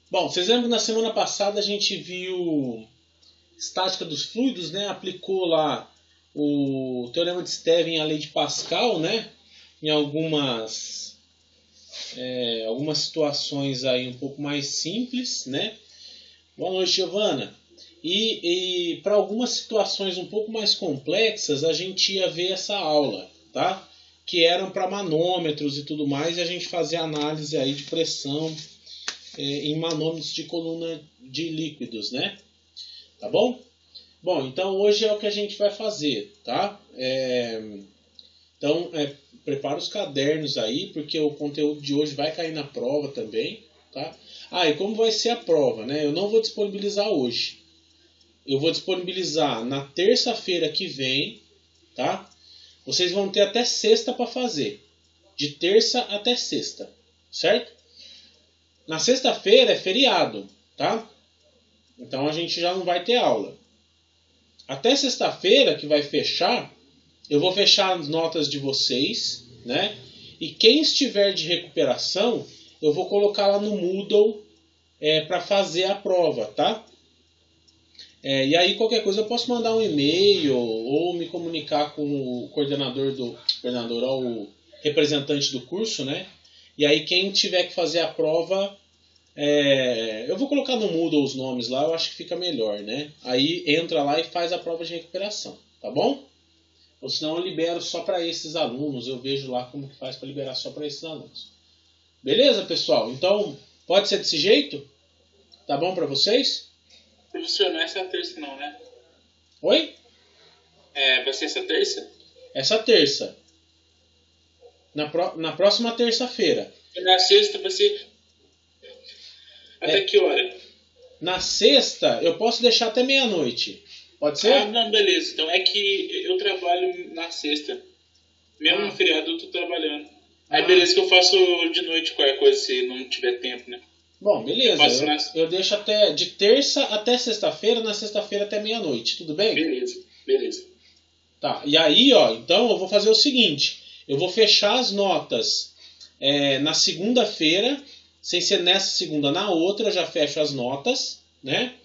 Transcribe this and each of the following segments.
Bom, vocês lembram que na semana passada a gente viu estática dos fluidos, né? Aplicou lá o teorema de Stevin e a lei de Pascal, né? Em algumas situações aí um pouco mais simples, né? Boa noite, Giovana. E para algumas situações um pouco mais complexas, a gente ia ver essa aula, tá? Que eram para manômetros e tudo mais, e a gente fazia análise aí de pressão em manômetros de coluna de líquidos, né? Tá bom? Bom, então hoje é o que a gente vai fazer, tá? Então, prepara os cadernos aí, porque o conteúdo de hoje vai cair na prova também, tá? E como vai ser a prova, né? Eu não vou disponibilizar hoje. Eu vou disponibilizar na terça-feira que vem, tá? Vocês vão ter até sexta para fazer. De terça até sexta, certo? Na sexta-feira é feriado, tá? Então a gente já não vai ter aula. Até sexta-feira, que vai fechar, eu vou fechar as notas de vocês, né? E quem estiver de recuperação, eu vou colocar lá no Moodle para fazer a prova, tá? E aí qualquer coisa eu posso mandar um e-mail ou me comunicar com o o representante do curso, né? E aí quem tiver que fazer a prova, eu vou colocar no Moodle os nomes lá, eu acho que fica melhor, né? Aí entra lá e faz a prova de recuperação, tá bom? Ou senão eu libero só para esses alunos, eu vejo lá como que faz para liberar só para esses alunos. Beleza, pessoal? Então, pode ser desse jeito? Tá bom para vocês? Professor, não é essa terça não, né? Oi? Vai ser essa terça? Essa terça. Na próxima terça-feira. E na sexta vai ser... Até que hora? Na sexta, eu posso deixar até meia-noite. Pode ser? Não, beleza. Então é que eu trabalho na sexta. Mesmo no feriado eu tô trabalhando. Aí beleza que eu faço de noite qualquer coisa se não tiver tempo, né? Bom, beleza. Eu deixo de terça até sexta-feira, na sexta-feira até meia-noite. Tudo bem? Beleza. Tá, e aí, ó, então eu vou fazer o seguinte. Eu vou fechar as notas na segunda-feira, sem ser nessa segunda, na outra eu já fecho as notas, né?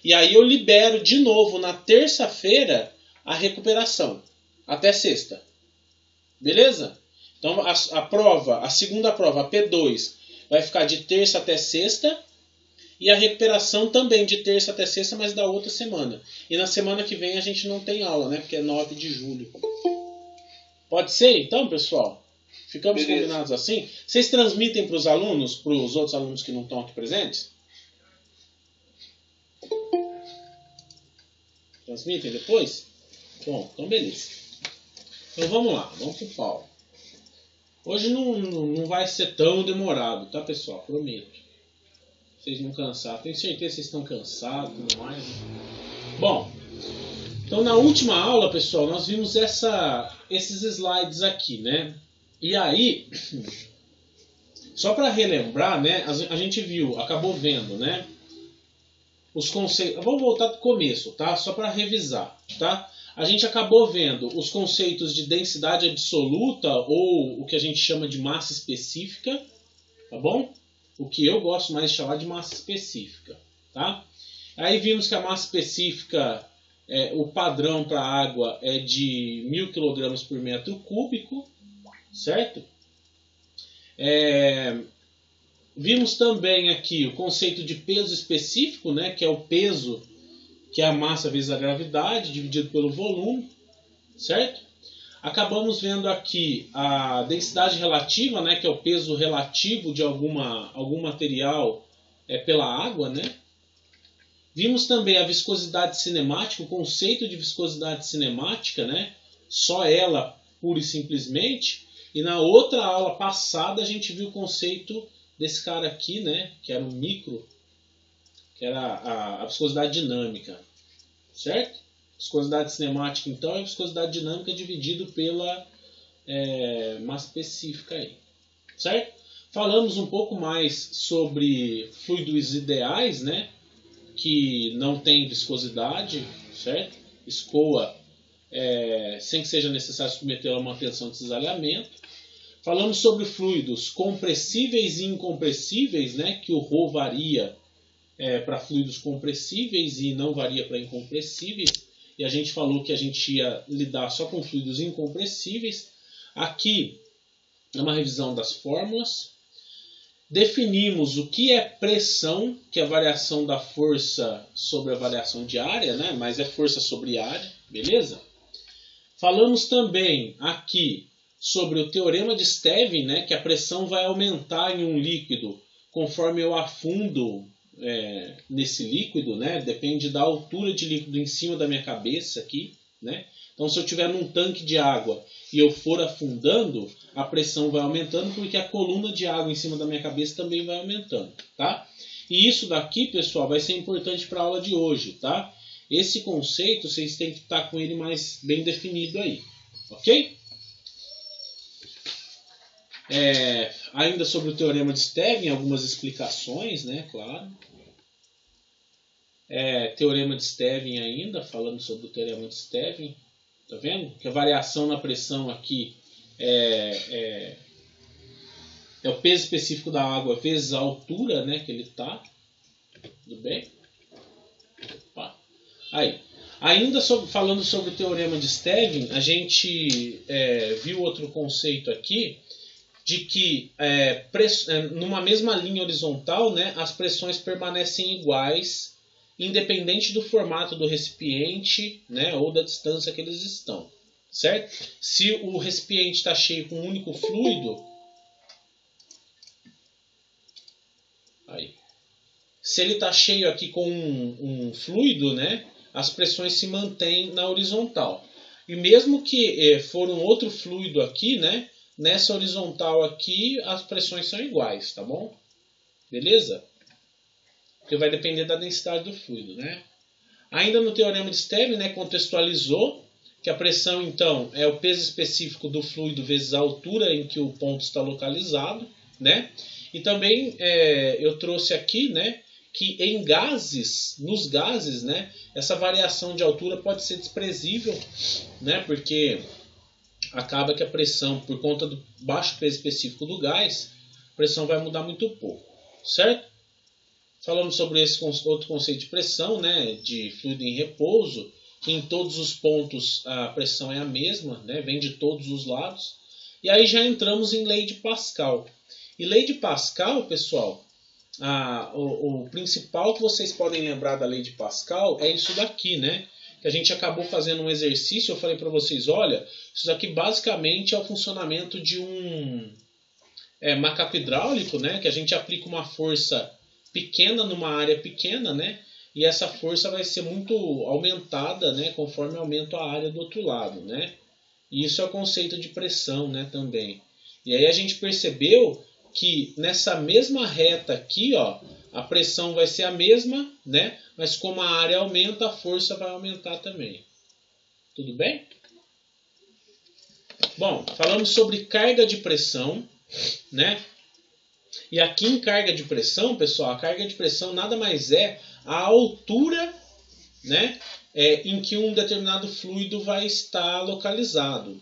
E aí eu libero de novo na terça-feira a recuperação, até sexta. Beleza? Então a segunda prova, a P2, vai ficar de terça até sexta. E a recuperação também de terça até sexta, mas da outra semana. E na semana que vem a gente não tem aula, né? Porque é 9 de julho. Pode ser então, pessoal? Ficamos combinados assim? Vocês transmitem para os alunos, para os outros alunos que não estão aqui presentes? Transmitem depois? Bom, então beleza. Então vamos lá, vamos pro pau. Hoje não vai ser tão demorado, tá, pessoal? Prometo. Vocês não cansaram. Tenho certeza que vocês estão cansados e tudo mais. Bom, então na última aula, pessoal, nós vimos esses slides aqui, né? E aí, só para relembrar, né? A gente viu, acabou vendo, né? Os conceitos. Vamos voltar do começo, tá? Só para revisar, tá? A gente acabou vendo os conceitos de densidade absoluta ou o que a gente chama de massa específica, tá bom? O que eu gosto mais de chamar de massa específica, tá? Aí vimos que a massa específica, o padrão para a água é de 1000 kg por metro cúbico, certo? Vimos também aqui o conceito de peso específico, né? Que é o peso, que é a massa vezes a gravidade, dividido pelo volume, certo? Acabamos vendo aqui a densidade relativa, né, que é o peso relativo de algum material pela água, né? Vimos também a viscosidade cinemática, o conceito de viscosidade cinemática, né? Só ela, pura e simplesmente. E na outra aula passada a gente viu o conceito desse cara aqui, né, que era o micro, que era a viscosidade dinâmica, certo? Viscosidade cinemática, então, é a viscosidade dinâmica dividido pela massa específica aí, certo? Falamos um pouco mais sobre fluidos ideais, né? Que não tem viscosidade, certo? Escoa sem que seja necessário submeter a uma tensão de cisalhamento. Falamos sobre fluidos compressíveis e incompressíveis, né? Que o ρ varia para fluidos compressíveis e não varia para incompressíveis. E a gente falou que a gente ia lidar só com fluidos incompressíveis. Aqui é uma revisão das fórmulas. Definimos o que é pressão, que é a variação da força sobre a variação de área, né? Mas é força sobre área, beleza? Falamos também aqui sobre o teorema de Stevin, né? Que a pressão vai aumentar em um líquido conforme eu afundo nesse líquido, né? Depende da altura de líquido em cima da minha cabeça aqui, né? Então, se eu estiver num tanque de água e eu for afundando, a pressão vai aumentando porque a coluna de água em cima da minha cabeça também vai aumentando, tá? E isso daqui, pessoal, vai ser importante para a aula de hoje, tá? Esse conceito, vocês têm que estar com ele mais bem definido aí, ok? Ainda sobre o teorema de Stevin, algumas explicações, né? Claro. Teorema de Stevin ainda, falando sobre o teorema de Stevin. Tá vendo? Que a variação na pressão aqui é o peso específico da água vezes a altura, né, que ele está. Tudo bem? Opa. Aí. Ainda falando sobre o teorema de Stevin, a gente viu outro conceito aqui de que numa mesma linha horizontal, né, as pressões permanecem iguais independente do formato do recipiente, né, ou da distância que eles estão, certo? Se o recipiente está cheio com um único fluido, se ele está cheio aqui com um fluido, né, as pressões se mantêm na horizontal. E mesmo que for um outro fluido aqui, né, nessa horizontal aqui, as pressões são iguais, tá bom? Beleza? Porque vai depender da densidade do fluido, né? Ainda no teorema de Stevin, né, contextualizou que a pressão, então, é o peso específico do fluido vezes a altura em que o ponto está localizado, né? E também eu trouxe aqui, né, que em gases, nos gases, né, essa variação de altura pode ser desprezível, né, porque acaba que a pressão, por conta do baixo peso específico do gás, a pressão vai mudar muito pouco, certo? Falamos sobre esse outro conceito de pressão, né, de fluido em repouso, que em todos os pontos a pressão é a mesma, né, vem de todos os lados. E aí já entramos em lei de Pascal. E lei de Pascal, pessoal, o principal que vocês podem lembrar da lei de Pascal é isso daqui, né? Que a gente acabou fazendo um exercício, eu falei para vocês, olha, isso daqui basicamente é o funcionamento de um macaco hidráulico, né? Que a gente aplica uma força pequena numa área pequena, né? E essa força vai ser muito aumentada, né? Conforme aumenta a área do outro lado, né? E isso é o conceito de pressão, né? Também. E aí a gente percebeu que nessa mesma reta aqui, ó, a pressão vai ser a mesma, né? Mas como a área aumenta, a força vai aumentar também. Tudo bem? Bom, falamos sobre carga de pressão, né? E aqui em carga de pressão, pessoal, a carga de pressão nada mais é a altura, né, em que um determinado fluido vai estar localizado.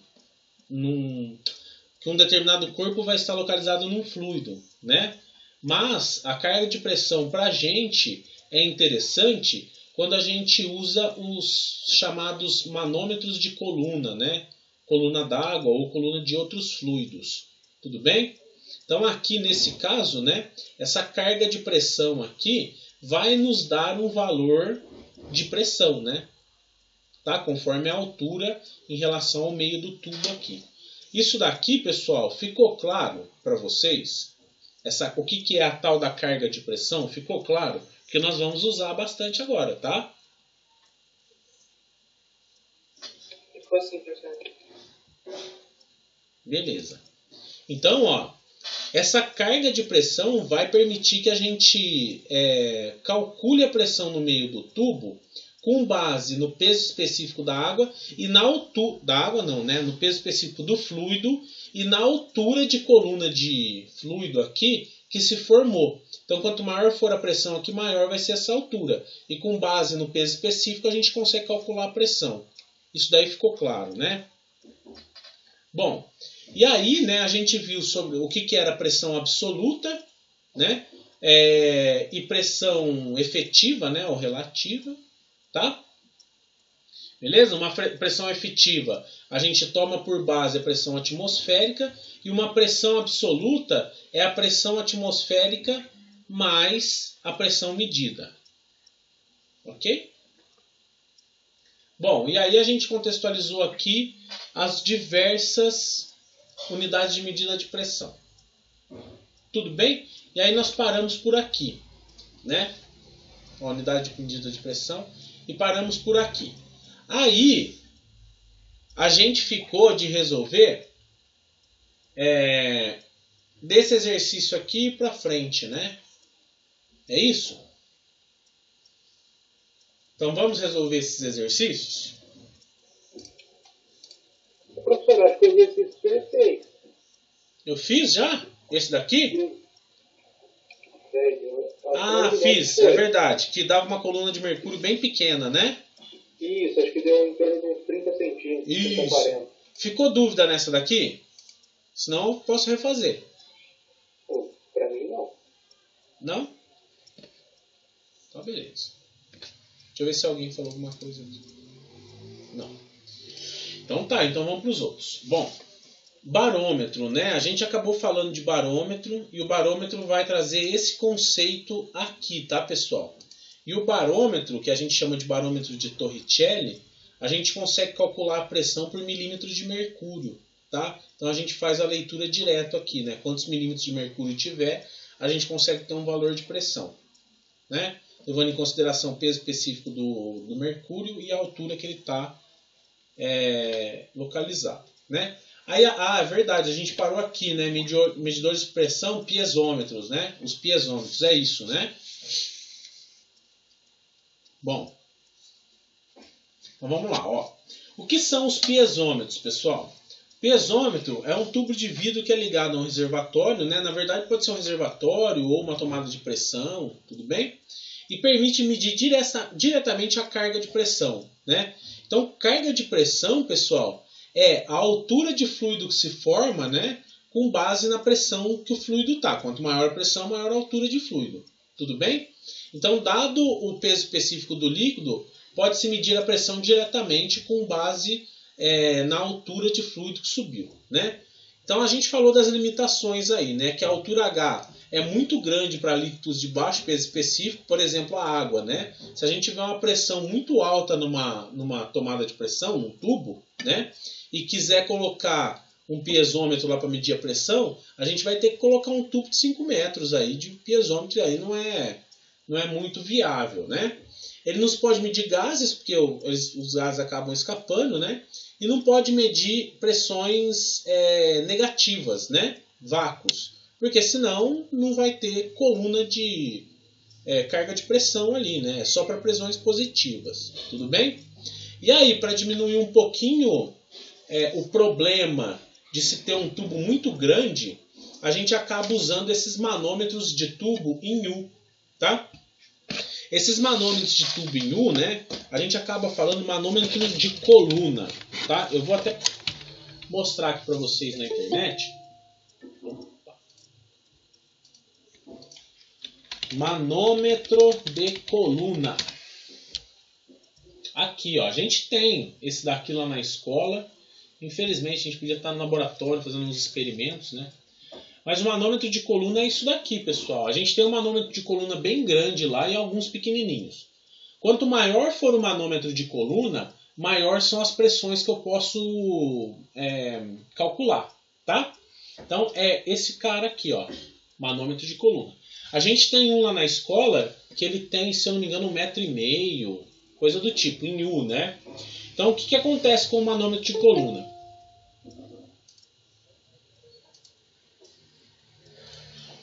Que um determinado corpo vai estar localizado num fluido, né? Mas a carga de pressão para a gente é interessante quando a gente usa os chamados manômetros de coluna, né? Coluna d'água ou coluna de outros fluidos. Tudo bem? Então aqui nesse caso, né, essa carga de pressão aqui vai nos dar um valor de pressão, né? Tá? Conforme a altura em relação ao meio do tubo aqui. Isso daqui, pessoal, ficou claro para vocês? O que é a tal da carga de pressão? Ficou claro? Que nós vamos usar bastante agora, tá? Ficou assim, professor. Beleza. Então, ó, essa carga de pressão vai permitir que a gente calcule a pressão no meio do tubo com base no peso específico da água e na altura da água não, né? No peso específico do fluido e na altura de coluna de fluido aqui que se formou. Então, quanto maior for a pressão aqui, maior vai ser essa altura. E com base no peso específico, a gente consegue calcular a pressão. Isso daí ficou claro, né? Bom, E aí, né, a gente viu sobre o que era pressão absoluta, né, e pressão efetiva, né, ou relativa, tá? Beleza? Uma pressão efetiva, a gente toma por base a pressão atmosférica, e uma pressão absoluta é a pressão atmosférica mais a pressão medida. Ok? Bom, e aí a gente contextualizou aqui as diversas unidades de medida de pressão. Tudo bem? E aí nós paramos por aqui, né? A unidade de medida de pressão, e paramos por aqui. Aí, a gente ficou de resolver desse exercício aqui para frente, né? É isso? Então vamos resolver esses exercícios? Professor, acho que o exercício já fez. Eu fiz já? Esse daqui? Ah, fiz, é verdade. Que dava uma coluna de mercúrio bem pequena, né? Isso, acho que deu em torno de uns 30 centímetros. Isso. 40. Ficou dúvida nessa daqui? Senão eu posso refazer. Pô, pra mim não. Não? Tá, beleza. Deixa eu ver se alguém falou alguma coisa aqui. Não. Então tá, então vamos para os outros. Bom, barômetro, né? A gente acabou falando de barômetro e o barômetro vai trazer esse conceito aqui, tá, pessoal? E o barômetro, que a gente chama de barômetro de Torricelli, a gente consegue calcular a pressão por milímetros de mercúrio, tá? Então a gente faz a leitura direto aqui, né? Quantos milímetros de mercúrio tiver, a gente consegue ter um valor de pressão, né? Levando em consideração o peso específico do mercúrio e a altura que ele está localizado, né? Aí, é verdade, a gente parou aqui, né? Medidores de pressão, piezômetros, né? Os piezômetros, é isso, né? Bom, então vamos lá, ó. O que são os piezômetros, pessoal? Piezômetro é um tubo de vidro que é ligado a um reservatório, né? Na verdade pode ser um reservatório ou uma tomada de pressão, tudo bem? E permite medir diretamente a carga de pressão, né? Então, carga de pressão, pessoal, é a altura de fluido que se forma, né? Com base na pressão que o fluido está. Quanto maior a pressão, maior a altura de fluido. Tudo bem? Então, dado o peso específico do líquido, pode-se medir a pressão diretamente com base na altura de fluido que subiu, né? Então, a gente falou das limitações aí, né? Que a altura H é muito grande para líquidos de baixo peso específico, por exemplo, a água, né? Se a gente tiver uma pressão muito alta numa tomada de pressão, num tubo, né? E quiser colocar um piezômetro lá para medir a pressão, a gente vai ter que colocar um tubo de 5 metros aí de piezômetro, e aí não é muito viável, né? Ele não pode medir gases, porque os gases acabam escapando, né? E não pode medir pressões negativas, né? Vácuos, porque senão não vai ter coluna de carga de pressão ali, né? É só para pressões positivas, tudo bem? E aí, para diminuir um pouquinho o problema de se ter um tubo muito grande, a gente acaba usando esses manômetros de tubo em U, tá? Esses manômetros de tubo em U, né? A gente acaba falando manômetro de coluna, tá? Eu vou até mostrar aqui para vocês na internet. Manômetro de coluna. Aqui, ó, a gente tem esse daqui lá na escola. Infelizmente, a gente podia estar no laboratório fazendo uns experimentos, né? Mas o manômetro de coluna é isso daqui, pessoal. A gente tem um manômetro de coluna bem grande lá e alguns pequenininhos. Quanto maior for o manômetro de coluna, maior são as pressões que eu posso calcular, tá? Então, é esse cara aqui, ó, manômetro de coluna. A gente tem um lá na escola que ele tem, se eu não me engano, 1,5 m, coisa do tipo, em U, né? Então, o que acontece com o manômetro de coluna?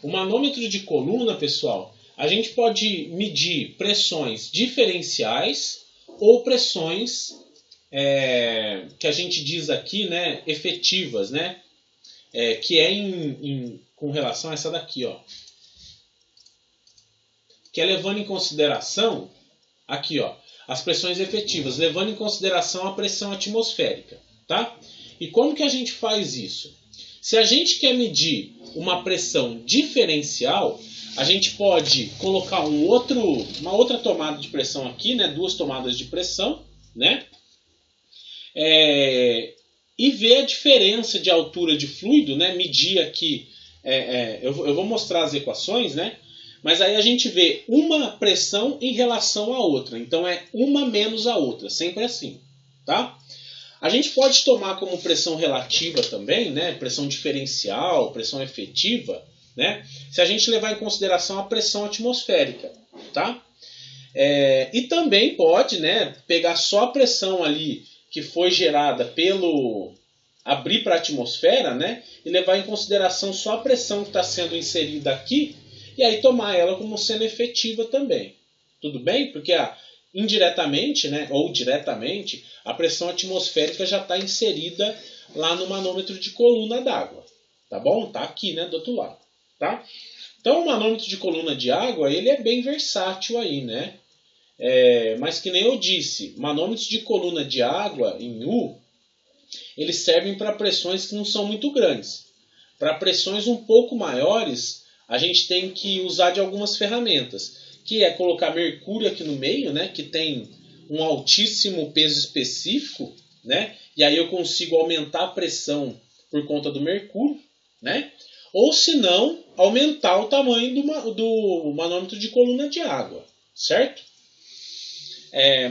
O manômetro de coluna, pessoal, a gente pode medir pressões diferenciais ou pressões que a gente diz aqui, né, efetivas, né? Que é com relação a essa daqui, ó. Que é levando em consideração, aqui, ó, as pressões efetivas, levando em consideração a pressão atmosférica, tá? E como que a gente faz isso? Se a gente quer medir uma pressão diferencial, a gente pode colocar uma outra tomada de pressão aqui, né? 2 tomadas de pressão, né? E ver a diferença de altura de fluido, né? Medir aqui, eu vou mostrar as equações, né? Mas aí a gente vê uma pressão em relação à outra. Então é uma menos a outra, sempre assim, tá? A gente pode tomar como pressão relativa também, né? Pressão diferencial, pressão efetiva, né? Se a gente levar em consideração a pressão atmosférica, tá? E também pode, né, pegar só a pressão ali que foi gerada pelo abrir para a atmosfera, né? E levar em consideração só a pressão que está sendo inserida aqui e aí tomar ela como sendo efetiva também. Tudo bem? Porque indiretamente, né, ou diretamente, a pressão atmosférica já está inserida lá no manômetro de coluna d'água. Tá bom? Tá aqui, né, do outro lado. Tá? Então o manômetro de coluna de água, ele é bem versátil aí, né? Mas que nem eu disse, manômetros de coluna de água em U, eles servem para pressões que não são muito grandes. Para pressões um pouco maiores, a gente tem que usar de algumas ferramentas, que é colocar mercúrio aqui no meio, né, que tem um altíssimo peso específico, né, e aí eu consigo aumentar a pressão por conta do mercúrio, né, ou se não, aumentar o tamanho do manômetro de coluna de água, certo?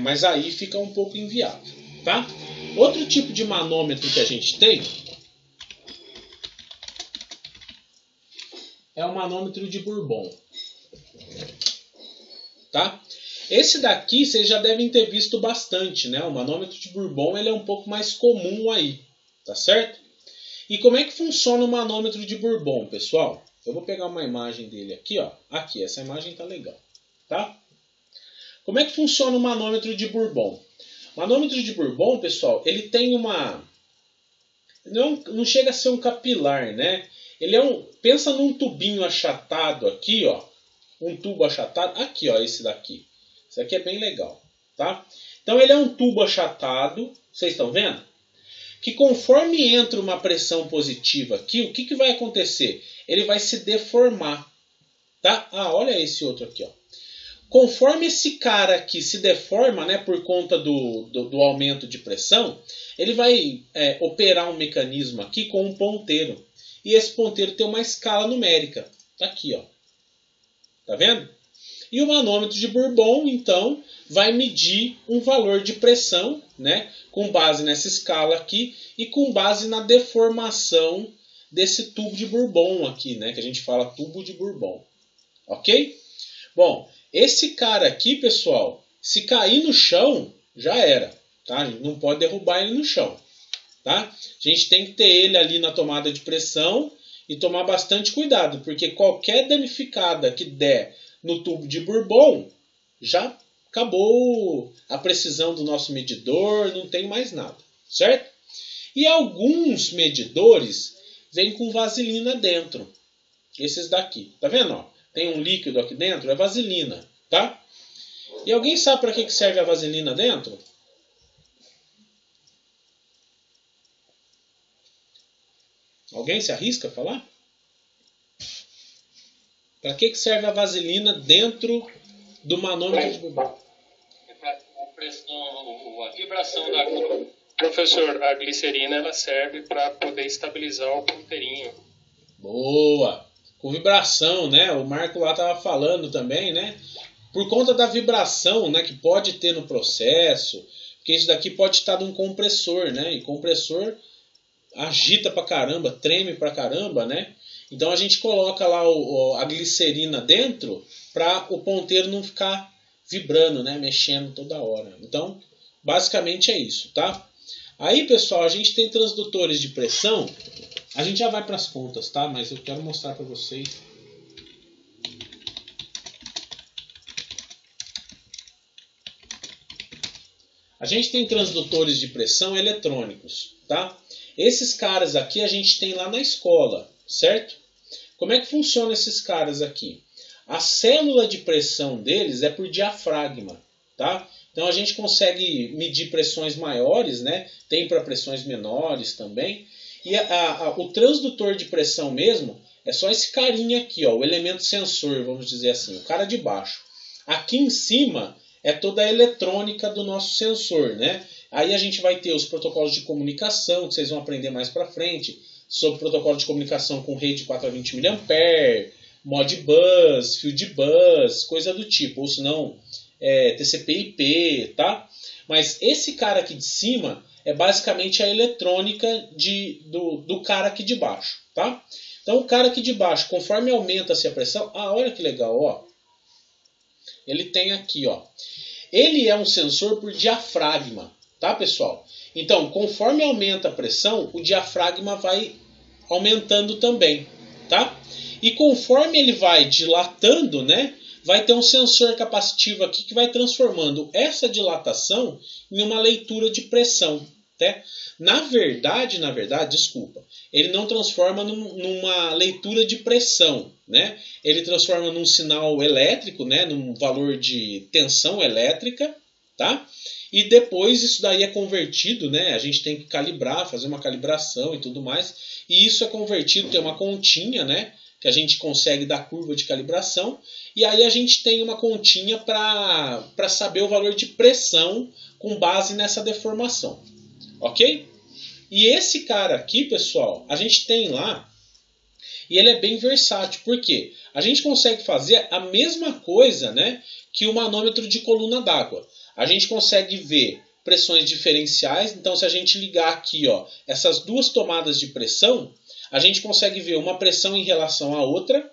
Mas aí fica um pouco inviável, tá? Outro tipo de manômetro que a gente tem é o manômetro de Bourbon, tá? Esse daqui vocês já devem ter visto bastante, né? O manômetro de Bourbon, ele é um pouco mais comum aí, tá certo? E como é que funciona o manômetro de Bourbon, pessoal? Eu vou pegar uma imagem dele aqui, ó. Aqui, essa imagem tá legal, tá? Como é que funciona o manômetro de Bourbon? O manômetro de Bourbon, pessoal, ele tem uma... Não chega a ser um capilar, né? Ele pensa num tubinho achatado aqui, ó. Um tubo achatado. Aqui, ó, esse daqui. Esse aqui é bem legal, tá? Então ele é um tubo achatado. Vocês estão vendo? Que conforme entra uma pressão positiva aqui, o que vai acontecer? Ele vai se deformar, tá? Olha esse outro aqui, ó. Conforme esse cara aqui se deforma, né, por conta do aumento de pressão, ele vai operar um mecanismo aqui com um ponteiro. E esse ponteiro tem uma escala numérica. Tá aqui, ó. Tá vendo? E o manômetro de Bourbon, então, vai medir um valor de pressão, né, com base nessa escala aqui e com base na deformação desse tubo de Bourbon aqui, né, que a gente fala tubo de Bourbon. Ok? Bom, esse cara aqui, pessoal, se cair no chão, já era. Tá? A gente não pode derrubar ele no chão. Tá? A gente tem que ter ele ali na tomada de pressão e tomar bastante cuidado, porque qualquer danificada que der no tubo de Bourbon, já acabou a precisão do nosso medidor, não tem mais nada, certo? E alguns medidores vêm com vaselina dentro, esses daqui, tá vendo? Ó? Tem um líquido aqui dentro, é vaselina, tá? E alguém sabe para que serve a vaselina dentro? Alguém se arrisca a falar? Para que serve a vaselina dentro do manômetro de Bourbon? É para a vibração da água. Professor, a glicerina ela serve para poder estabilizar o ponteirinho. Boa! Com vibração, né? O Marco lá estava falando também, né? Por conta da vibração, né, que pode ter no processo, porque isso daqui pode estar num compressor, né? E compressor agita pra caramba, treme pra caramba, né? Então a gente coloca lá a glicerina dentro para o ponteiro não ficar vibrando, né? Mexendo toda hora. Então, basicamente é isso, tá? Aí, pessoal, a gente tem transdutores de pressão. A gente já vai para as contas, tá? Mas eu quero mostrar para vocês. A gente tem transdutores de pressão eletrônicos, tá? Esses caras aqui a gente tem lá na escola, certo? Como é que funciona esses caras aqui? A célula de pressão deles é por diafragma, tá? Então a gente consegue medir pressões maiores, né? Tem para pressões menores também. E o transdutor de pressão mesmo é só esse carinha aqui, ó, o elemento sensor, vamos dizer assim, o cara de baixo. Aqui em cima é toda a eletrônica do nosso sensor, né? Aí a gente vai ter os protocolos de comunicação, que vocês vão aprender mais para frente, sobre protocolo de comunicação com rede 4 a 20 mA, Modbus, Fieldbus, coisa do tipo, ou se não, TCP/IP, tá? Mas esse cara aqui de cima é basicamente a eletrônica do cara aqui de baixo, tá? Então o cara aqui de baixo, conforme aumenta-se a pressão, olha que legal, ó. Ele tem aqui, ó. Ele é um sensor por diafragma, tá, pessoal? Então, conforme aumenta a pressão, o diafragma vai aumentando também, tá? E conforme ele vai dilatando, né, vai ter um sensor capacitivo aqui que vai transformando essa dilatação em uma leitura de pressão, né? Na verdade, desculpa, ele não transforma numa leitura de pressão, né? Ele transforma num sinal elétrico, né, num valor de tensão elétrica, tá? E depois isso daí é convertido, né? A gente tem que calibrar, fazer uma calibração e tudo mais. E isso é convertido, tem uma continha, né? Que a gente consegue da curva de calibração. E aí a gente tem uma continha para saber o valor de pressão com base nessa deformação. Ok? E esse cara aqui, pessoal, a gente tem lá. E ele é bem versátil. Por quê? A gente consegue fazer a mesma coisa, né, que o manômetro de coluna d'água. A gente consegue ver pressões diferenciais. Então, se a gente ligar aqui, ó, essas duas tomadas de pressão, a gente consegue ver uma pressão em relação à outra.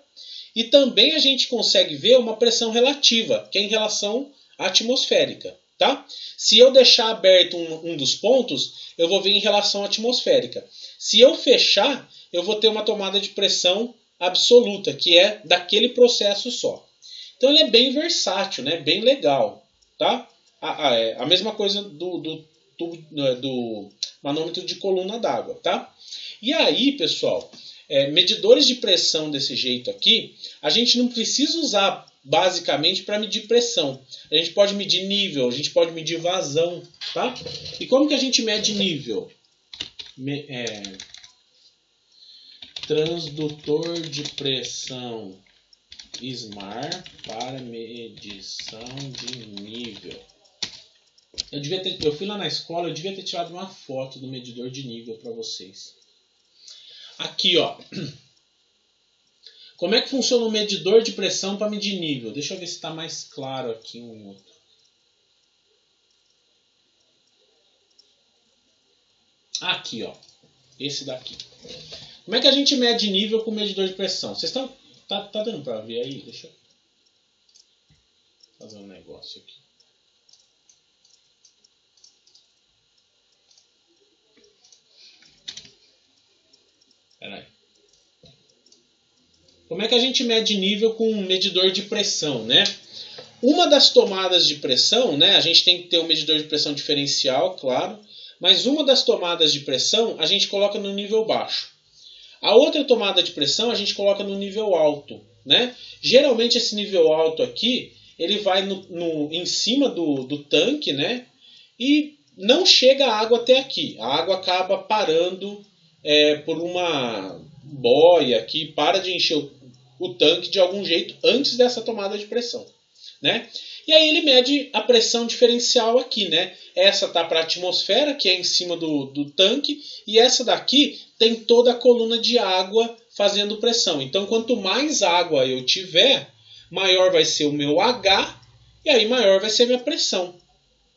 E também a gente consegue ver uma pressão relativa, que é em relação à atmosférica. Tá? Se eu deixar aberto um dos pontos, eu vou ver em relação à atmosférica. Se eu fechar, eu vou ter uma tomada de pressão absoluta, que é daquele processo só. Então ele é bem versátil, né? Bem legal. Tá? A mesma coisa do manômetro de coluna d'água. Tá? E aí, pessoal, medidores de pressão desse jeito aqui, a gente não precisa usar basicamente para medir pressão. A gente pode medir nível, a gente pode medir vazão, tá? E como que a gente mede nível? Transdutor de pressão SMAR para medição de nível. Eu fui lá na escola, eu devia ter tirado uma foto do medidor de nível para vocês. Aqui, ó. Como é que funciona o medidor de pressão para medir nível? Deixa eu ver se está mais claro aqui um outro. Aqui, ó. Esse daqui. Como é que a gente mede nível com medidor de pressão? Vocês estão... Tá dando para ver aí? Deixa eu fazer um negócio aqui. Peraí. Como é que a gente mede nível com um medidor de pressão, né? Uma das tomadas de pressão, né? A gente tem que ter um medidor de pressão diferencial, claro. Mas uma das tomadas de pressão a gente coloca no nível baixo. A outra tomada de pressão a gente coloca no nível alto, né? Geralmente esse nível alto aqui, ele vai em cima do tanque, né? E não chega a água até aqui. A água acaba parando por uma boia que para de encher o tanque de algum jeito antes dessa tomada de pressão, né? E aí ele mede a pressão diferencial aqui, né? Essa tá para a atmosfera, que é em cima do tanque, e essa daqui tem toda a coluna de água fazendo pressão. Então, quanto mais água eu tiver, maior vai ser o meu H, e aí maior vai ser a minha pressão,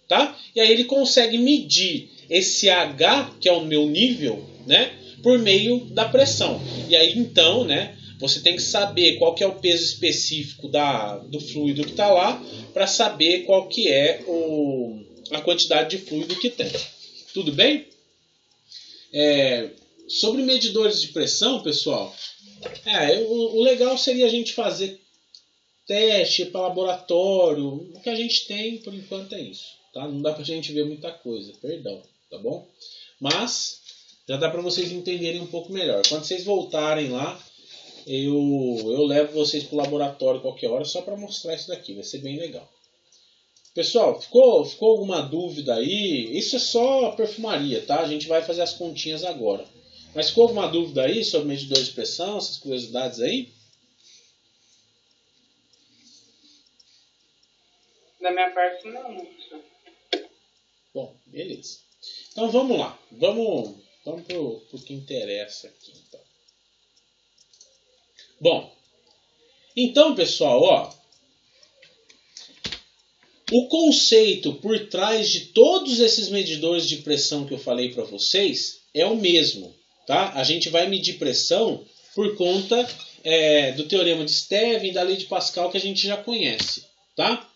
tá? E aí ele consegue medir esse H, que é o meu nível, né? Por meio da pressão. E aí, então, né? Você tem que saber qual que é o peso específico do fluido que está lá para saber qual que é a quantidade de fluido que tem. Tudo bem? Sobre medidores de pressão, pessoal, o legal seria a gente fazer teste para laboratório. O que a gente tem, por enquanto, é isso. Tá? Não dá para a gente ver muita coisa, perdão, tá bom? Mas já dá para vocês entenderem um pouco melhor. Quando vocês voltarem lá, eu levo vocês para o laboratório qualquer hora só para mostrar isso daqui. Vai ser bem legal. Pessoal, ficou alguma dúvida aí? Isso é só perfumaria, tá? A gente vai fazer as continhas agora. Mas ficou alguma dúvida aí sobre medidores de pressão, essas curiosidades aí? Da minha parte, não, professor. Bom, beleza. Então vamos lá. Vamos pro que interessa aqui. Então. Bom, então pessoal, ó, o conceito por trás de todos esses medidores de pressão que eu falei para vocês é o mesmo. Tá? A gente vai medir pressão por conta do teorema de Stevin e da lei de Pascal que a gente já conhece. Tá?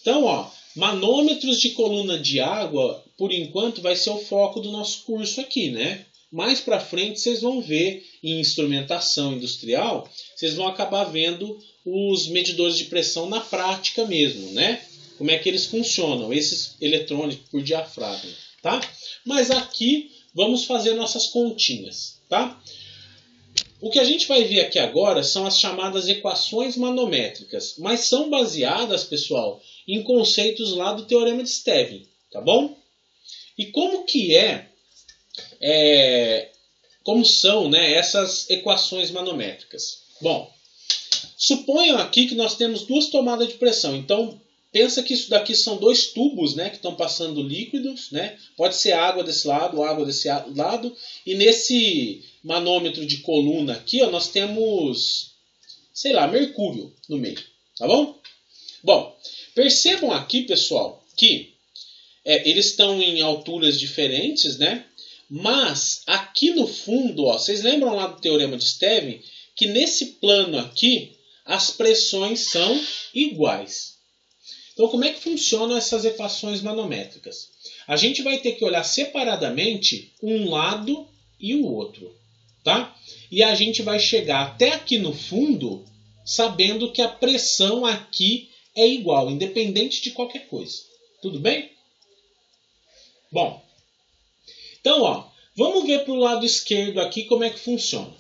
Então, ó, manômetros de coluna de água, por enquanto, vai ser o foco do nosso curso aqui, né? Mais para frente, vocês vão ver em instrumentação industrial, vocês vão acabar vendo os medidores de pressão na prática mesmo, né? Como é que eles funcionam, esses eletrônicos por diafragma, tá? Mas aqui, vamos fazer nossas continhas, tá? O que a gente vai ver aqui agora são as chamadas equações manométricas, mas são baseadas, pessoal, em conceitos lá do teorema de Stevin, tá bom? E como que como são, né, essas equações manométricas? Bom, suponham aqui que nós temos duas tomadas de pressão, então pensa que isso daqui são dois tubos, né, que estão passando líquidos, né? Pode ser água desse lado, água desse lado. E nesse manômetro de coluna aqui, ó, nós temos, sei lá, mercúrio no meio, tá bom? Bom, percebam aqui, pessoal, que eles estão em alturas diferentes, né? Mas aqui no fundo, ó, vocês lembram lá do teorema de Stevin que nesse plano aqui as pressões são iguais. Então, como é que funcionam essas equações manométricas? A gente vai ter que olhar separadamente um lado e o outro, tá? E a gente vai chegar até aqui no fundo sabendo que a pressão aqui é igual, independente de qualquer coisa. Tudo bem? Bom, então, ó, vamos ver para o lado esquerdo aqui como é que funciona.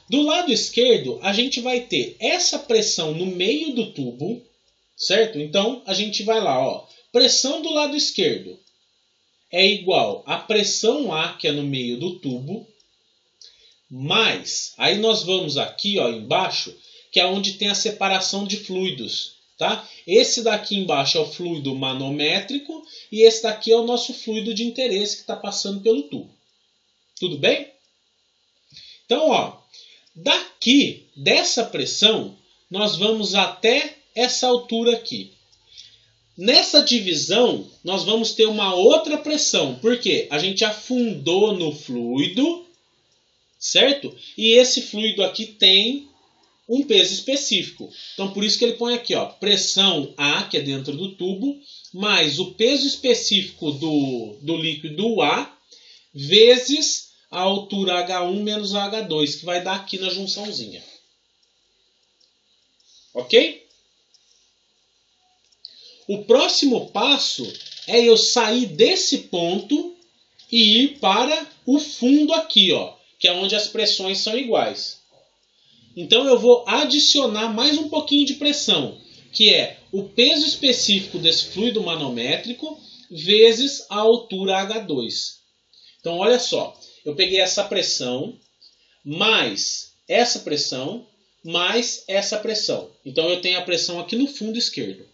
Do lado esquerdo, a gente vai ter essa pressão no meio do tubo, certo? Então, a gente vai lá, ó. Pressão do lado esquerdo é igual à pressão A, que é no meio do tubo, mais, aí nós vamos aqui, ó, embaixo, que é onde tem a separação de fluidos, tá? Esse daqui embaixo é o fluido manométrico e esse daqui é o nosso fluido de interesse que está passando pelo tubo. Tudo bem? Então, ó, daqui, dessa pressão, nós vamos até essa altura aqui. Nessa divisão, nós vamos ter uma outra pressão. Por quê? A gente afundou no fluido, certo? E esse fluido aqui tem um peso específico. Então, por isso que ele põe aqui, ó, pressão A, que é dentro do tubo, mais o peso específico do líquido A, vezes a altura H1 menos a H2, que vai dar aqui na junçãozinha. Ok? O próximo passo é eu sair desse ponto e ir para o fundo aqui, ó, que é onde as pressões são iguais. Então eu vou adicionar mais um pouquinho de pressão, que é o peso específico desse fluido manométrico vezes a altura H2. Então olha só, eu peguei essa pressão mais essa pressão mais essa pressão. Então eu tenho a pressão aqui no fundo esquerdo.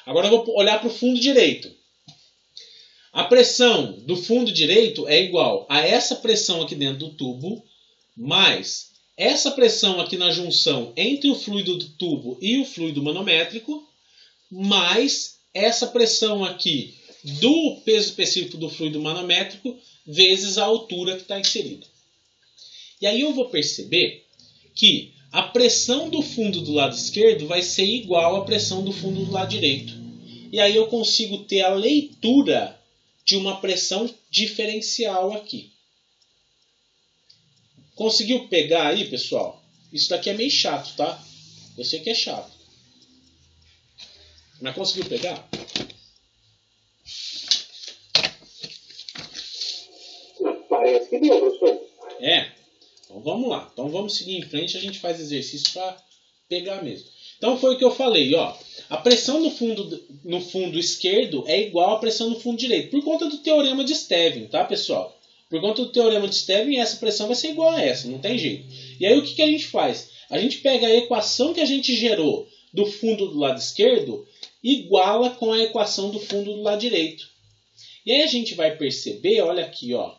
Agora eu vou olhar para o fundo direito. A pressão do fundo direito é igual a essa pressão aqui dentro do tubo, mais essa pressão aqui na junção entre o fluido do tubo e o fluido manométrico, mais essa pressão aqui do peso específico do fluido manométrico, vezes a altura que está inserida. E aí eu vou perceber que a pressão do fundo do lado esquerdo vai ser igual à pressão do fundo do lado direito. E aí eu consigo ter a leitura de uma pressão diferencial aqui. Conseguiu pegar aí, pessoal? Isso daqui é meio chato, tá? Eu sei que é chato. Mas conseguiu pegar? Parece que deu, professor. Então vamos lá. Então vamos seguir em frente, a gente faz exercício para pegar mesmo. Então foi o que eu falei, ó. A pressão no fundo esquerdo é igual à pressão no fundo direito, por conta do teorema de Stevin, tá, pessoal? Por conta do teorema de Stevin, essa pressão vai ser igual a essa, não tem jeito. E aí o que a gente faz? A gente pega a equação que a gente gerou do fundo do lado esquerdo, iguala com a equação do fundo do lado direito. E aí a gente vai perceber, olha aqui, ó,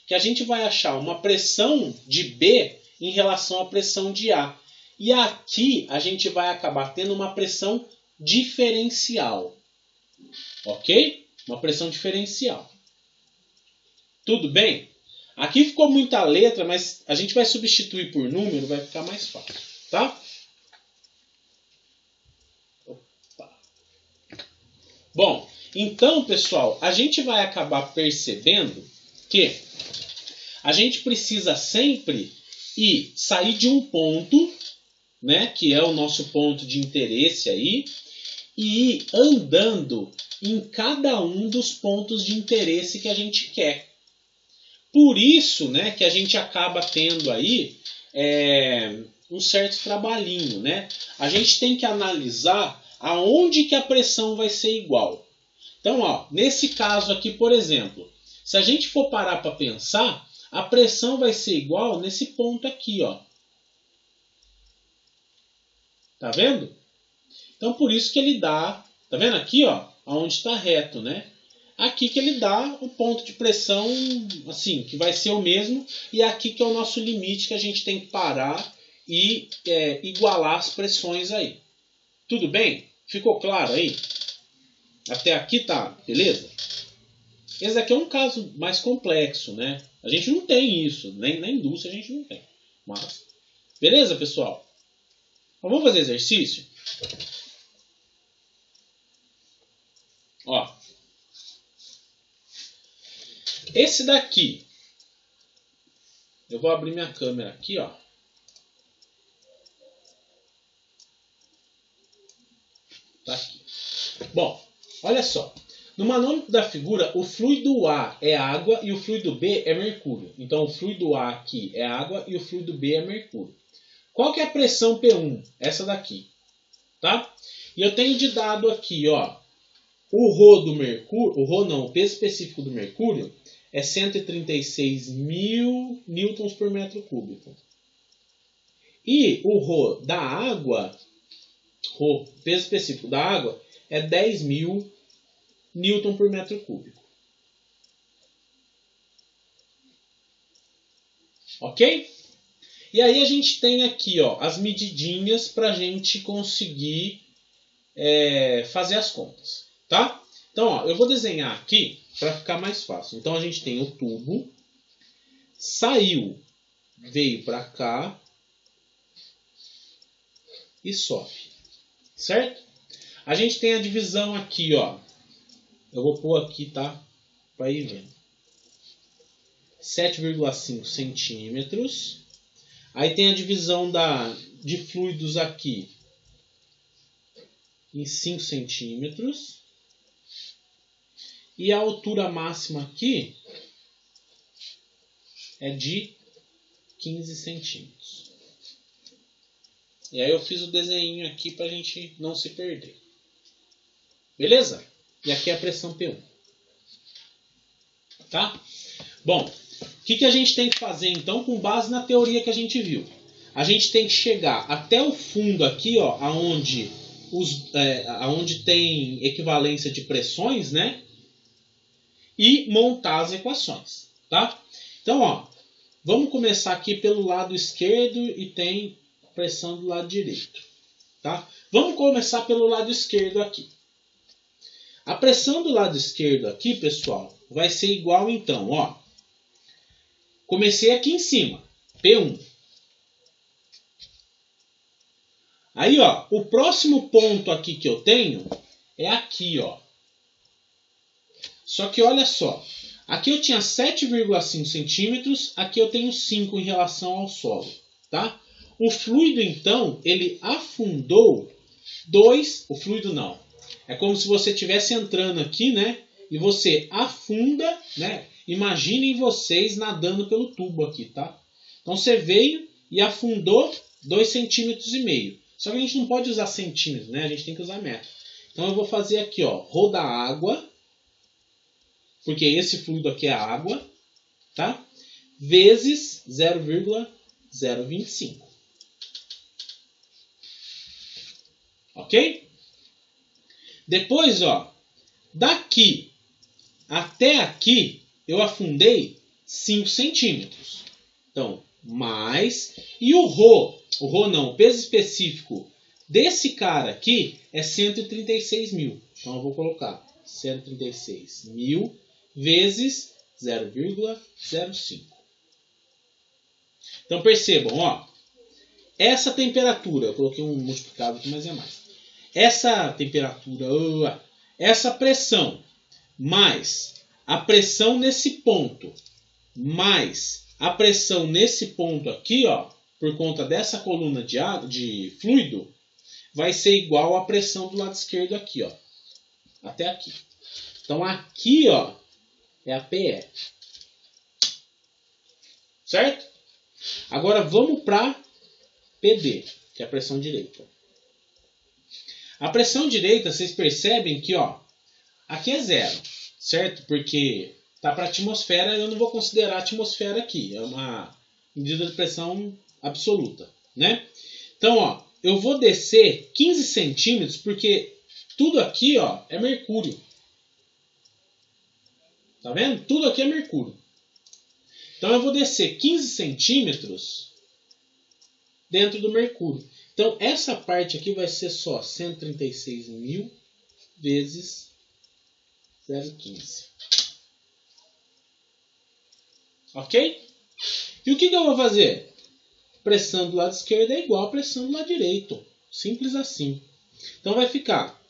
que a gente vai achar uma pressão de B em relação à pressão de A. E aqui a gente vai acabar tendo uma pressão diferencial. Ok? Uma pressão diferencial. Tudo bem? Aqui ficou muita letra, mas a gente vai substituir por número, vai ficar mais fácil. Tá? Opa. Bom, então, pessoal, a gente vai acabar percebendo que a gente precisa sempre sair de um ponto, né, que é o nosso ponto de interesse aí, e ir andando em cada um dos pontos de interesse que a gente quer. Por isso, né, que a gente acaba tendo aí um certo trabalhinho, né? A gente tem que analisar aonde que a pressão vai ser igual. Então, ó, nesse caso aqui, por exemplo, se a gente for parar para pensar, a pressão vai ser igual nesse ponto aqui, ó. Tá vendo? Então, por isso que ele dá... Tá vendo aqui, ó? Onde está reto, né? Aqui que ele dá o ponto de pressão, assim, que vai ser o mesmo. E aqui que é o nosso limite que a gente tem que parar e igualar as pressões aí. Tudo bem? Ficou claro aí? Até aqui tá, beleza? Esse aqui é um caso mais complexo, né? A gente não tem isso, nem na indústria a gente não tem. Mas, beleza, pessoal? Então, vamos fazer exercício? Ó. Esse daqui. Eu vou abrir minha câmera aqui, ó. Tá aqui. Bom, olha só. No manômetro da figura, o fluido A é água e o fluido B é mercúrio. Então, o fluido A aqui é água e o fluido B é mercúrio. Qual que é a pressão P1? Essa daqui. Tá? E eu tenho de dado aqui, ó, o Rho do mercúrio, o peso específico do mercúrio é 136.000 newtons por metro cúbico. E o Rho da água, o peso específico da água é 10.000 newton por metro cúbico. Ok? E aí a gente tem aqui, ó, as medidinhas para a gente conseguir fazer as contas. Tá? Então, ó, eu vou desenhar aqui para ficar mais fácil. Então, a gente tem o tubo, saiu, veio para cá e sobe. Certo? A gente tem a divisão aqui, ó. Eu vou pôr aqui, tá? Para ir vendo. 7,5 centímetros. Aí tem a divisão de fluidos aqui em 5 centímetros. E a altura máxima aqui é de 15 centímetros. E aí eu fiz o desenho aqui para a gente não se perder. Beleza? E aqui é a pressão P1. Tá? Bom, o que a gente tem que fazer então com base na teoria que a gente viu? A gente tem que chegar até o fundo aqui, ó, aonde tem equivalência de pressões, né? E montar as equações, tá? Então, ó, vamos começar aqui pelo lado esquerdo e tem pressão do lado direito, tá? Vamos começar pelo lado esquerdo aqui. A pressão do lado esquerdo aqui, pessoal, vai ser igual então, ó. Comecei aqui em cima, P1. Aí, ó, o próximo ponto aqui que eu tenho é aqui, ó. Só que olha só, aqui eu tinha 7,5 centímetros, aqui eu tenho 5 em relação ao solo, tá? O fluido, então, ele afundou 2, o fluido não. É como se você estivesse entrando aqui, né? E você afunda, né? Imaginem vocês nadando pelo tubo aqui, tá? Então você veio e afundou 2,5 centímetros. Só que a gente não pode usar centímetros, né? A gente tem que usar metro. Então eu vou fazer aqui, ó, Rho da água, porque esse fluido aqui é água, tá? Vezes 0,025. Ok? Depois, ó, daqui até aqui eu afundei 5 centímetros. Então, mais. E o ρ não, o peso específico desse cara aqui é 136 mil. Então eu vou colocar 136 mil vezes 0,05. Então percebam, ó, essa temperatura, eu coloquei um multiplicado aqui, mas é mais. Essa temperatura, essa pressão, mais a pressão nesse ponto, mais a pressão nesse ponto aqui, ó, por conta dessa coluna de fluido, vai ser igual à pressão do lado esquerdo aqui, ó, até aqui. Então aqui, ó, é a PE. Certo? Agora vamos para PD, que é a pressão direita. A pressão direita, vocês percebem que, ó, aqui é 0, certo? Porque tá para a atmosfera, eu não vou considerar a atmosfera aqui. É uma medida de pressão absoluta, né? Então, ó, eu vou descer 15 centímetros, porque tudo aqui, ó, é mercúrio. Tá vendo? Tudo aqui é mercúrio. Então eu vou descer 15 centímetros dentro do mercúrio. Então essa parte aqui vai ser só 136 mil vezes 0,15. Ok? E o que eu vou fazer? Pressão do lado esquerdo é igual a pressão do lado direito. Simples assim. Então vai ficar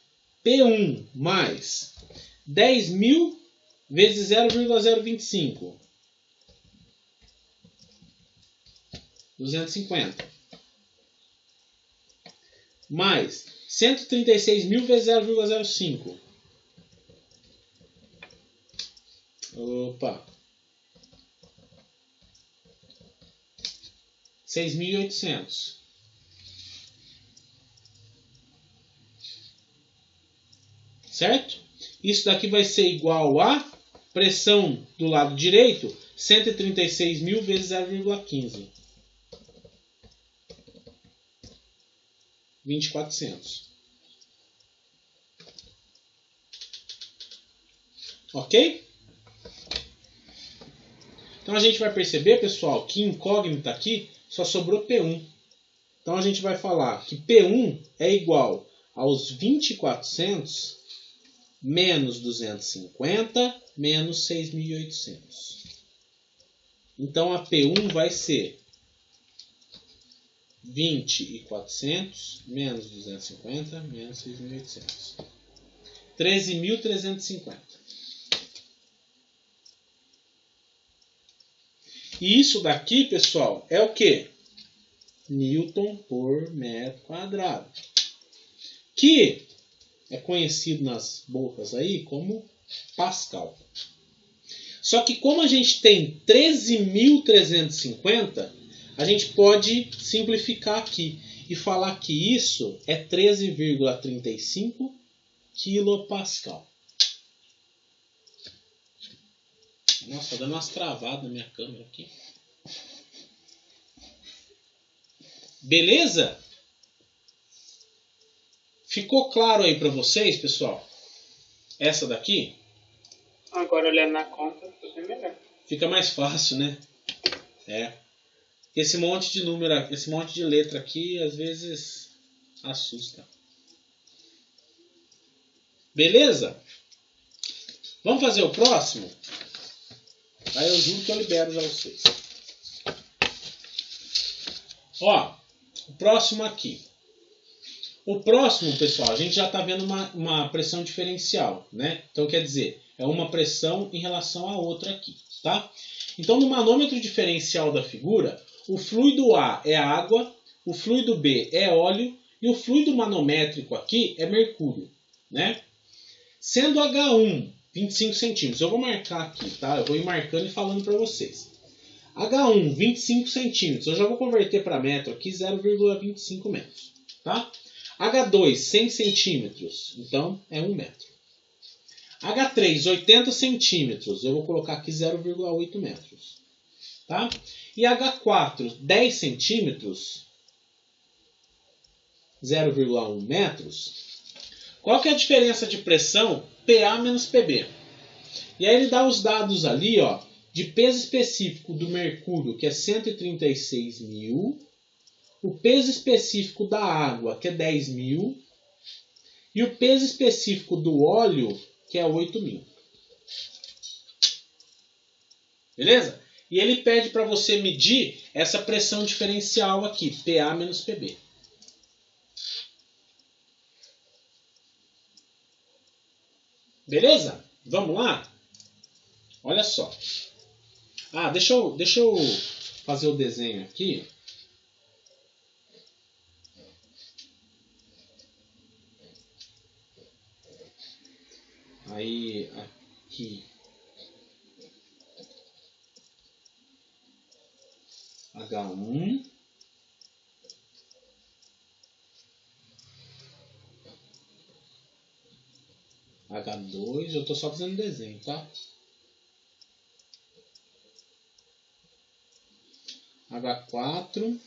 P1 mais 10 mil vezes 0,025. 250. Mais 136 mil vezes 0,05. Opa. 6.800. Certo? Isso daqui vai ser igual a pressão do lado direito, 136 mil vezes 0,15. 2.400. Ok? Então a gente vai perceber, pessoal, que incógnita aqui só sobrou P1. Então a gente vai falar que P1 é igual aos 2.400 menos 250 menos 6.800. Então a P1 vai ser 20.400 menos 250 menos 6.800. 13.350. E isso daqui, pessoal, é o quê? Newton por metro quadrado. Que é conhecido nas bocas aí como Pascal. Só que como a gente tem 13.350, a gente pode simplificar aqui e falar que isso é 13,35 quilopascal. Nossa, tá dando umas travadas na minha câmera aqui. Beleza? Ficou claro aí para vocês, pessoal? Essa daqui? Agora olhando na conta, tudo é melhor. Fica mais fácil, né? É. Esse monte de número, esse monte de letra aqui, às vezes assusta. Beleza? Vamos fazer o próximo? Aí eu juro que eu libero já vocês. Ó, o próximo aqui. O próximo, pessoal, a gente já está vendo uma pressão diferencial, né? Então, quer dizer, é uma pressão em relação à outra aqui, tá? Então, no manômetro diferencial da figura, o fluido A é água, o fluido B é óleo e o fluido manométrico aqui é mercúrio, né? Sendo H1 25 centímetros, eu vou marcar aqui, tá? Eu vou ir marcando e falando para vocês. H1 25 centímetros, eu já vou converter para metro aqui 0,25 metros, tá? H2 100 centímetros, então é 1 metro. H3, 80 centímetros. Eu vou colocar aqui 0,8 metros. Tá? E H4, 10 centímetros. 0,1 metros. Qual que é a diferença de pressão? PA menos PB. E aí ele dá os dados ali, ó, de peso específico do mercúrio, que é 136 mil. O peso específico da água, que é 10 mil. E o peso específico do óleo, que é 8 mil. Beleza? E ele pede para você medir essa pressão diferencial aqui, PA menos PB. Beleza? Vamos lá? Olha só. Ah, deixa eu fazer o desenho aqui. Aí, aqui. H1. H2, eu estou só fazendo desenho, tá? H4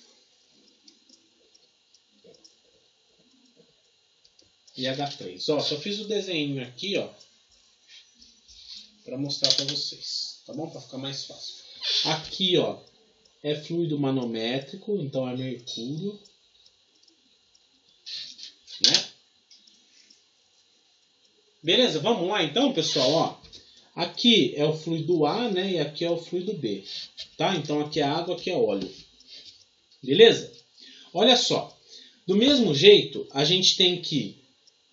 e H3. Ó, só fiz o desenho aqui, ó, para mostrar para vocês, tá bom? Para ficar mais fácil. Aqui, ó, é fluido manométrico, então é mercúrio, né? Beleza, vamos lá então, pessoal, ó. Aqui é o fluido A, né? E aqui é o fluido B, tá? Então aqui é água, aqui é óleo. Beleza? Olha só. Do mesmo jeito, a gente tem que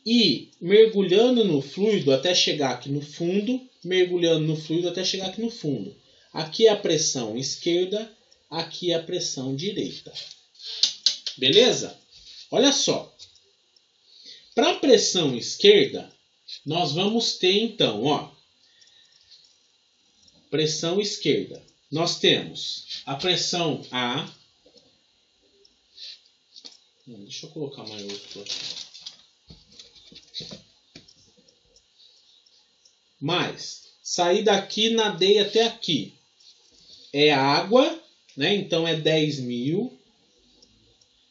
ir mergulhando no fluido até chegar aqui no fundo, mergulhando no fluido até chegar aqui no fundo. Aqui é a pressão esquerda, aqui é a pressão direita. Beleza? Olha só. Para a pressão esquerda, nós vamos ter então, ó, pressão esquerda. Nós temos a pressão A. Deixa eu colocar maiúsculo aqui. Mais, sair daqui, nadei até aqui. É água, né? Então é 10 mil.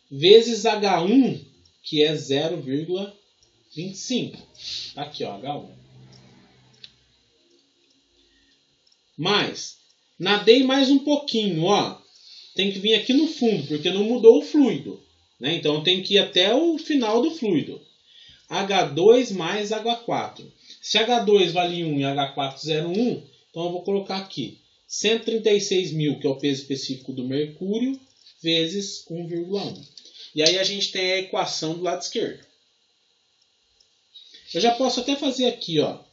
Vezes H1, que é 0,25. Aqui, ó, H1. Mais, nadei mais um pouquinho, ó. Tem que vir aqui no fundo, porque não mudou o fluido, né? Então tem que ir até o final do fluido. H2 mais H4. Se H2 vale 1 e H4 0,1, então eu vou colocar aqui 136 mil, que é o peso específico do mercúrio, vezes 1,1. E aí a gente tem a equação do lado esquerdo. Eu já posso até fazer aqui, ó.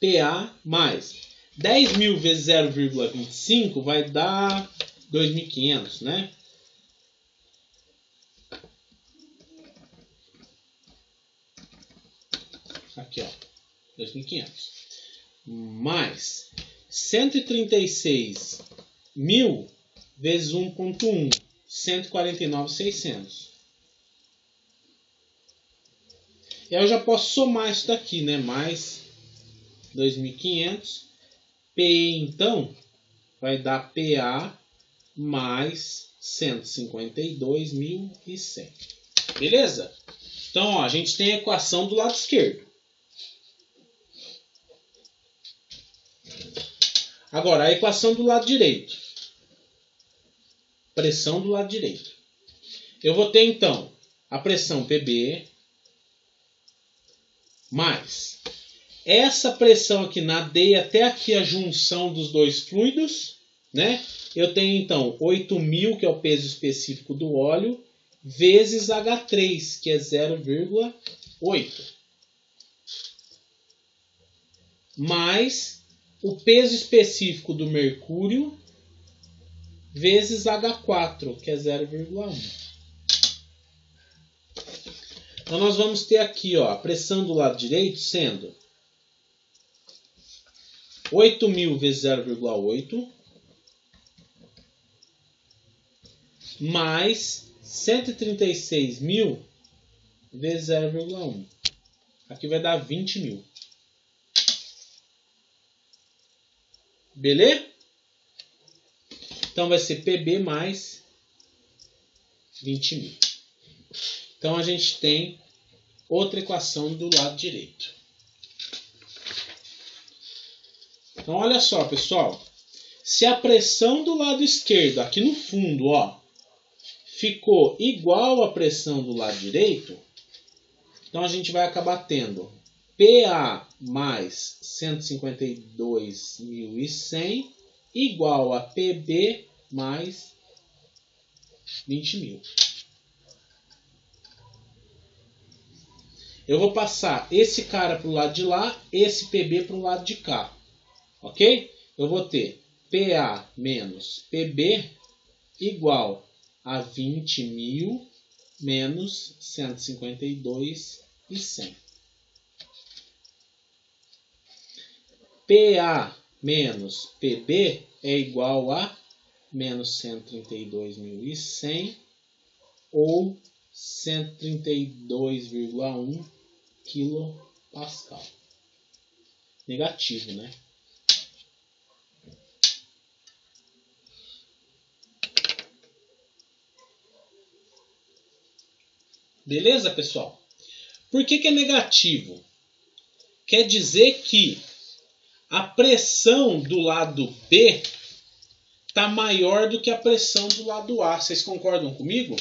PA mais 10 mil vezes 0,25 vai dar 2.500, né? Aqui, ó, 2.500. Mais 136 mil vezes 1,1, 149.600. E aí eu já posso somar isso daqui, né? Mais 2.500. P, então, vai dar PA mais 152.100. Beleza? Então, ó, a gente tem a equação do lado esquerdo. Agora, a equação do lado direito. Pressão do lado direito. Eu vou ter, então, a pressão PB mais essa pressão aqui na D até aqui a junção dos dois fluidos, né? Eu tenho, então, 8.000, que é o peso específico do óleo, vezes H3, que é 0,8. Mais o peso específico do mercúrio, vezes H4, que é 0,1. Então, nós vamos ter aqui, ó, a pressão do lado direito sendo 8.000 vezes 0,8 mais 136.000 vezes 0,1. Aqui vai dar 20 mil. Beleza? Então vai ser PB mais 20 mil. Então a gente tem outra equação do lado direito. Então olha só, pessoal. Se a pressão do lado esquerdo, aqui no fundo, ó, ficou igual à pressão do lado direito, então a gente vai acabar tendo PA mais 152.100 igual a PB mais 20 mil. Eu vou passar esse cara para o lado de lá, esse PB para o lado de cá. Ok? Eu vou ter PA menos PB igual a 20 mil menos 152.100. PA menos PB é igual a menos 132.100 ou 132,1 quilopascal. Negativo, né? Beleza, pessoal? Por que é negativo? Quer dizer que a pressão do lado B está maior do que a pressão do lado A. Vocês concordam comigo?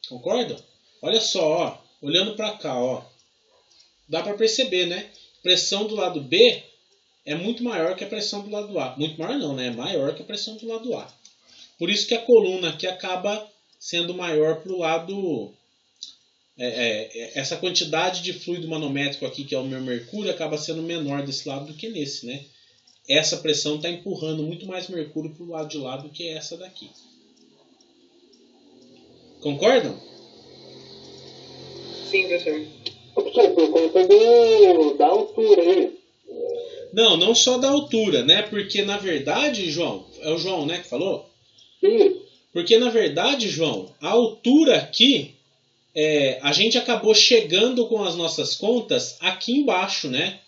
Concordam? Olha só, ó, olhando para cá, ó, dá para perceber, né? A pressão do lado B é muito maior que a pressão do lado A. Muito maior não, né? É maior que a pressão do lado A. Por isso que a coluna aqui acaba sendo maior para o lado... essa quantidade de fluido manométrico aqui, que é o meu mercúrio, acaba sendo menor desse lado do que nesse, né? Essa pressão está empurrando muito mais mercúrio para o lado de lá do que essa daqui. Concordam? Sim, professor. Professor, por conta da altura, hein? Não só da altura, né? Porque, na verdade, João... É o João, né, que falou? Sim. Porque, na verdade, João, a altura aqui... a gente acabou chegando com as nossas contas aqui embaixo, né?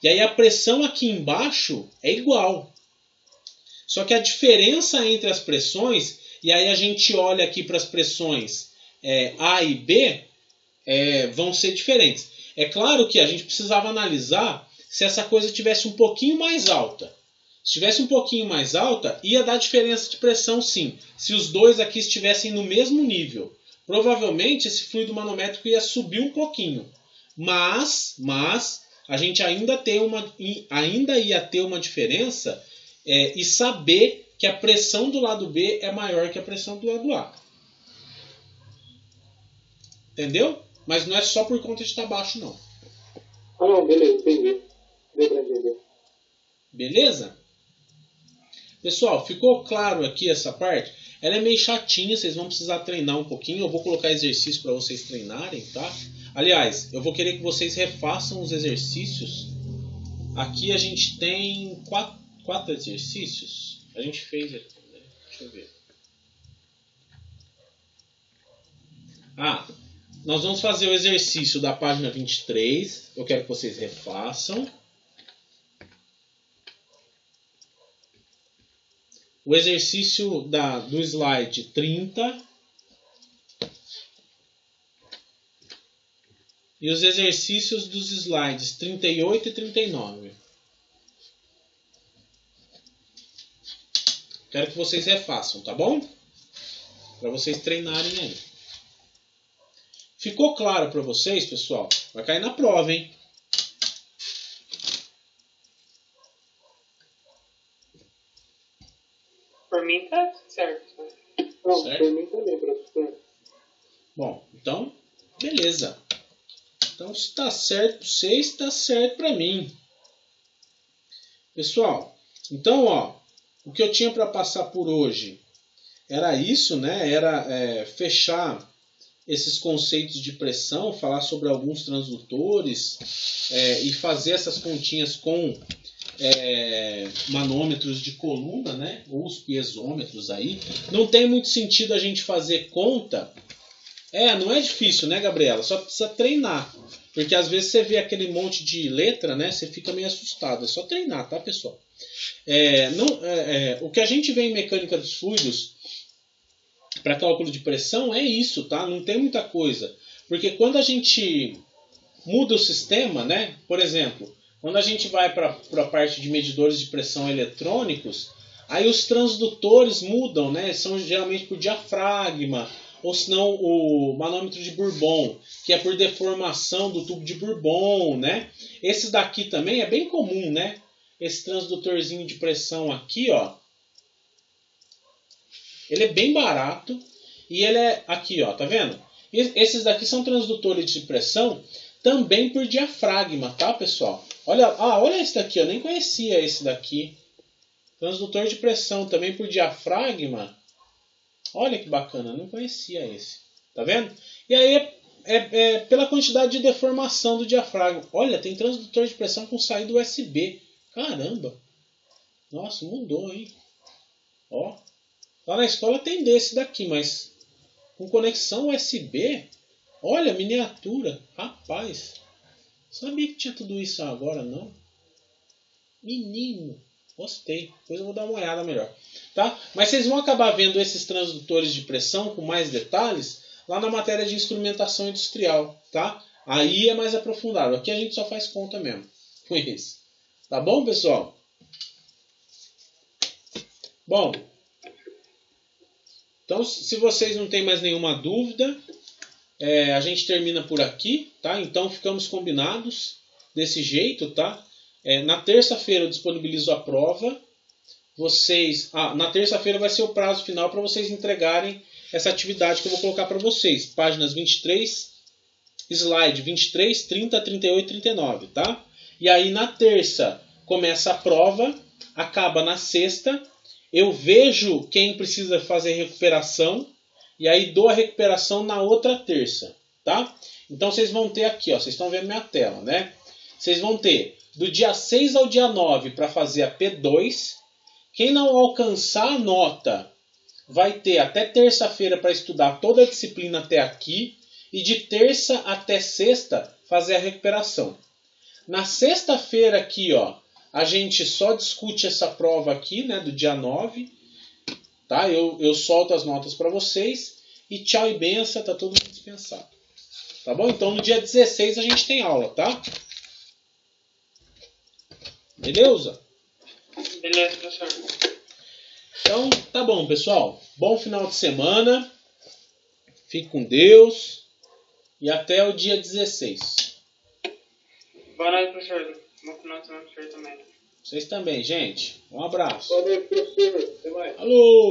E aí a pressão aqui embaixo é igual. Só que a diferença entre as pressões, e aí a gente olha aqui para as pressões A e B, vão ser diferentes. É claro que a gente precisava analisar se essa coisa tivesse um pouquinho mais alta. Se tivesse um pouquinho mais alta, ia dar diferença de pressão sim. Se os dois aqui estivessem no mesmo nível. Provavelmente esse fluido manométrico ia subir um pouquinho. Mas a gente ainda ia ter uma diferença e saber que a pressão do lado B é maior que a pressão do lado A. Entendeu? Mas não é só por conta de estar baixo, não. Ah, não, beleza, entendi. Deu pra entender. Beleza? Pessoal, ficou claro aqui essa parte? Ela é meio chatinha, vocês vão precisar treinar um pouquinho. Eu vou colocar exercício para vocês treinarem, tá? Aliás, eu vou querer que vocês refaçam os exercícios. Aqui a gente tem quatro exercícios. A gente fez aqui, né? Deixa eu ver. Nós vamos fazer o exercício da página 23. Eu quero que vocês refaçam. O exercício do slide 30. E os exercícios dos slides 38 e 39. Quero que vocês refaçam, tá bom? Para vocês treinarem aí. Ficou claro para vocês, pessoal? Vai cair na prova, hein? Por mim tá certo. Não, Certo? por mim também, professor. Bom, então, beleza. Então, se está certo para vocês, está certo para mim. Pessoal, então, ó, o que eu tinha para passar por hoje era isso, né? Era fechar esses conceitos de pressão, falar sobre alguns transdutores e fazer essas continhas com manômetros de coluna, né? Ou os piezômetros aí. Não tem muito sentido a gente fazer conta Não é difícil, né, Gabriela? Só precisa treinar. Porque às vezes você vê aquele monte de letra, né? Você fica meio assustado. É só treinar, tá, pessoal? O que a gente vê em mecânica dos fluidos para cálculo de pressão é isso, tá? Não tem muita coisa. Porque quando a gente muda o sistema, né? Por exemplo, quando a gente vai para a parte de medidores de pressão eletrônicos, aí os transdutores mudam, né? São geralmente por diafragma, ou senão o manômetro de Bourbon, que é por deformação do tubo de Bourbon, né? Esse daqui também é bem comum, né? Esse transdutorzinho de pressão aqui, ó. Ele é bem barato e ele é aqui, ó, tá vendo? Esses daqui são transdutores de pressão também por diafragma, tá, pessoal? Olha esse daqui, eu nem conhecia esse daqui. Transdutor de pressão também por diafragma. Olha que bacana, não conhecia esse. Tá vendo? E aí é pela quantidade de deformação do diafragma. Olha, tem transdutor de pressão com saída USB. Caramba! Nossa, mudou, hein? Ó. Lá na escola tem desse daqui, mas com conexão USB. Olha, miniatura. Rapaz. Sabia que tinha tudo isso agora, não? Menino. Gostei. Depois eu vou dar uma olhada melhor. Tá? Mas vocês vão acabar vendo esses transdutores de pressão com mais detalhes lá na matéria de instrumentação industrial. Tá? Aí é mais aprofundado. Aqui a gente só faz conta mesmo com isso. Tá bom, pessoal? Bom. Então, se vocês não têm mais nenhuma dúvida, a gente termina por aqui, tá? Então, ficamos combinados desse jeito, tá? Na terça-feira eu disponibilizo a prova. Na terça-feira vai ser o prazo final para vocês entregarem essa atividade que eu vou colocar para vocês. Páginas 23, slide 23, 30, 38 e 39, tá? E aí, na terça, começa a prova, acaba na sexta. Eu vejo quem precisa fazer recuperação e aí dou a recuperação na outra terça, tá? Então vocês vão ter aqui, ó, vocês estão vendo minha tela, né? Vocês vão ter do dia 6 ao dia 9 para fazer a P2. Quem não alcançar a nota vai ter até terça-feira para estudar toda a disciplina até aqui e de terça até sexta fazer a recuperação. Na sexta-feira aqui, ó, a gente só discute essa prova aqui, né, do dia 9. Tá? Eu solto as notas para vocês. E tchau e benção, tá todo mundo dispensado. Tá bom? Então no dia 16 a gente tem aula, tá? Beleza? Beleza, professor. Então, tá bom, pessoal. Bom final de semana. Fique com Deus. E até o dia 16. Boa noite, professor. Bom final de semana, professor, também. Vocês também, gente. Um abraço. Boa noite, professor. Até mais. Alô!